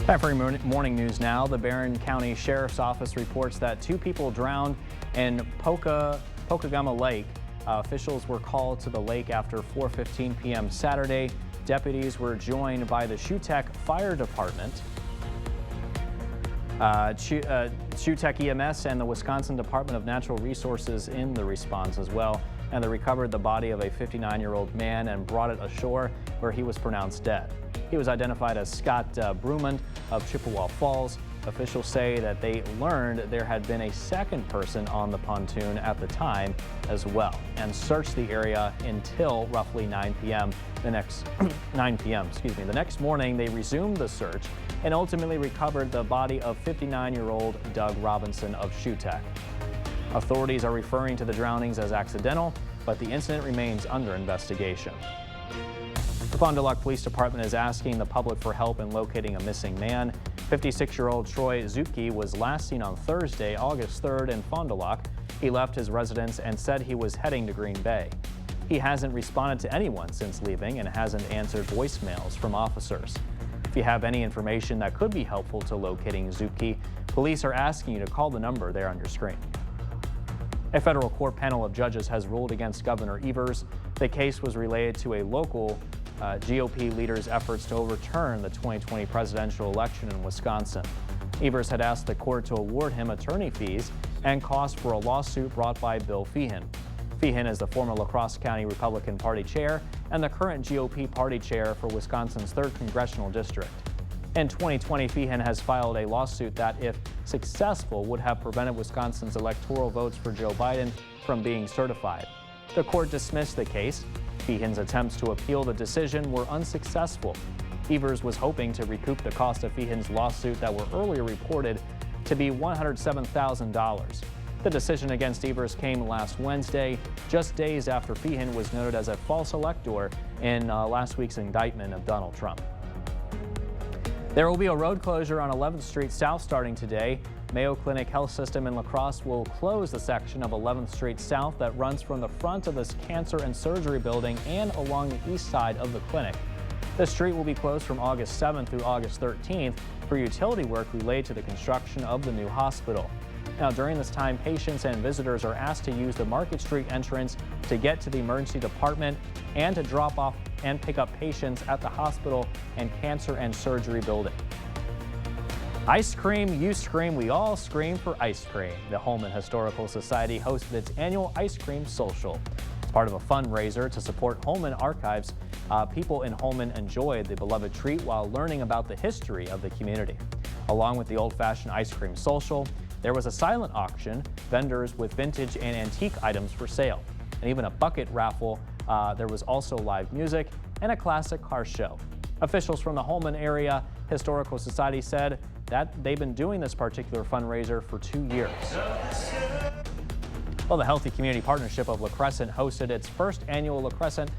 Time for your morning news now. The Barron County Sheriff's Office reports that 2 people drowned in Pocahgama Lake. Officials were called to the lake after 4:15 p.m. Saturday. Deputies were joined by the Shutech Fire Department, Shutech EMS, and the Wisconsin Department of Natural Resources in the response as well. And they recovered the body of a 59-year-old man and brought it ashore, where he was pronounced dead. He was identified as Scott Brumand of Chippewa Falls. Officials say that they learned there had been a second person on the pontoon at the time as well, and searched the area until roughly 9 p.m. The next morning, they resumed the search and ultimately recovered the body of 59-year-old Doug Robinson of Shutech. Authorities are referring to the drownings as accidental, but the incident remains under investigation. The Fond du Lac Police Department is asking the public for help in locating a missing man. 56-year-old Troy Zupke was last seen on Thursday, August 3rd in Fond du Lac. He left his residence and said he was heading to Green Bay. He hasn't responded to anyone since leaving and hasn't answered voicemails from officers. If you have any information that could be helpful to locating Zupke, police are asking you to call the number there on your screen. A federal court panel of judges has ruled against Governor Evers. The case was related to a local GOP leader's efforts to overturn the 2020 presidential election in Wisconsin. Evers had asked the court to award him attorney fees and costs for a lawsuit brought by Bill Feehan. Feehan is the former La Crosse County Republican Party chair and the current GOP party chair for Wisconsin's 3rd Congressional District. In 2020, Feehan has filed a lawsuit that, if successful, would have prevented Wisconsin's electoral votes for Joe Biden from being certified. The court dismissed the case. Feehan's attempts to appeal the decision were unsuccessful. Evers was hoping to recoup the cost of Feehan's lawsuit that were earlier reported to be $107,000. The decision against Evers came last Wednesday, just days after Feehan was noted as a false elector in last week's indictment of Donald Trump. There will be a road closure on 11th Street South starting today. Mayo Clinic Health System in La Crosse will close the section of 11th Street South that runs from the front of this cancer and surgery building and along the east side of the clinic. The street will be closed from August 7th through August 13th for utility work related to the construction of the new hospital. Now, during this time, patients and visitors are asked to use the Market Street entrance to get to the emergency department and to drop off and pick up patients at the hospital and cancer and surgery building. Ice cream, you scream, we all scream for ice cream. The Holmen Historical Society hosted its annual Ice Cream Social. As part of a fundraiser to support Holmen Archives, people in Holmen enjoyed the beloved treat while learning about the history of the community. Along with the old-fashioned ice cream social, there was a silent auction, vendors with vintage and antique items for sale, and even a bucket raffle. There was also live music and a classic car show. Officials from the Holmen Area Historical Society said that they've been doing this particular fundraiser for 2 years. Well, the Healthy Community Partnership of La Crescent hosted its first annual La Crescent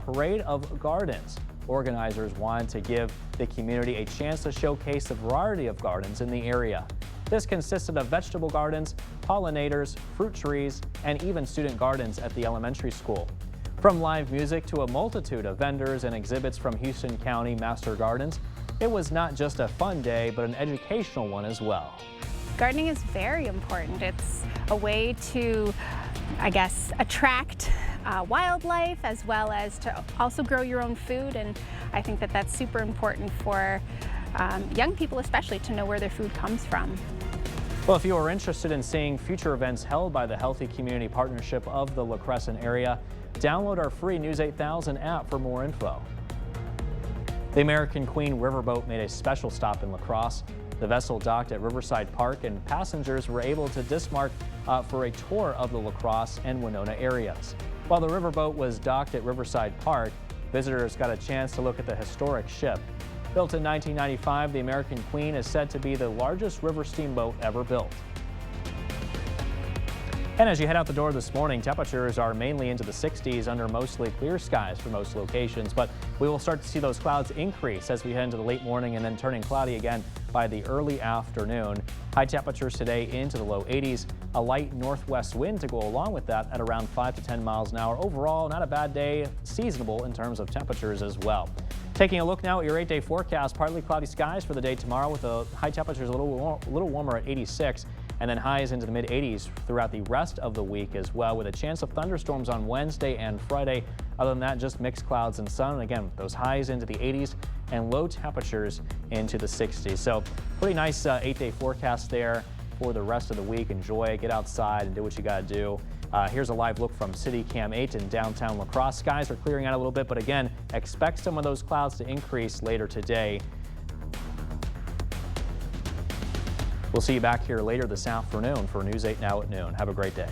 Parade of Gardens. Organizers wanted to give the community a chance to showcase the variety of gardens in the area. This consisted of vegetable gardens, pollinators, fruit trees, and even student gardens at the elementary school. From live music to a multitude of vendors and exhibits from Houston County Master Gardens, it was not just a fun day, but an educational one as well. Gardening is very important. It's a way to, I guess, attract wildlife as well as to also grow your own food, and I think that that's super important for young people especially to know where their food comes from. Well, if you are interested in seeing future events held by the Healthy Community Partnership of the La Crescent area, download our free News 8000 app for more info. The American Queen riverboat made a special stop in La Crosse. The vessel docked at Riverside Park, and passengers were able to dismount for a tour of the La Crosse and Winona areas. While the riverboat was docked at Riverside Park, visitors got a chance to look at the historic ship. Built in 1995, the American Queen is said to be the largest river steamboat ever built. And as you head out the door this morning, temperatures are mainly into the 60s under mostly clear skies for most locations, but we will start to see those clouds increase as we head into the late morning and then turning cloudy again by the early afternoon. High temperatures today into the low 80s, a light northwest wind to go along with that at around 5 to 10 miles an hour. Overall, not a bad day, seasonable in terms of temperatures as well. Taking a look now at your 8-day forecast, partly cloudy skies for the day tomorrow with the high temperatures a little warmer at 86 and then highs into the mid 80s throughout the rest of the week as well, with a chance of thunderstorms on Wednesday and Friday. Other than that, just mixed clouds and sun. And again, those highs into the 80s and low temperatures into the 60s. So pretty nice 8-day forecast there for the rest of the week. Enjoy it, get outside and do what you got to do. Here's a live look from City Cam 8 in downtown La Crosse. Skies are clearing out a little bit, but again, expect some of those clouds to increase later today. We'll see you back here later this afternoon for News 8 Now at noon. Have a great day.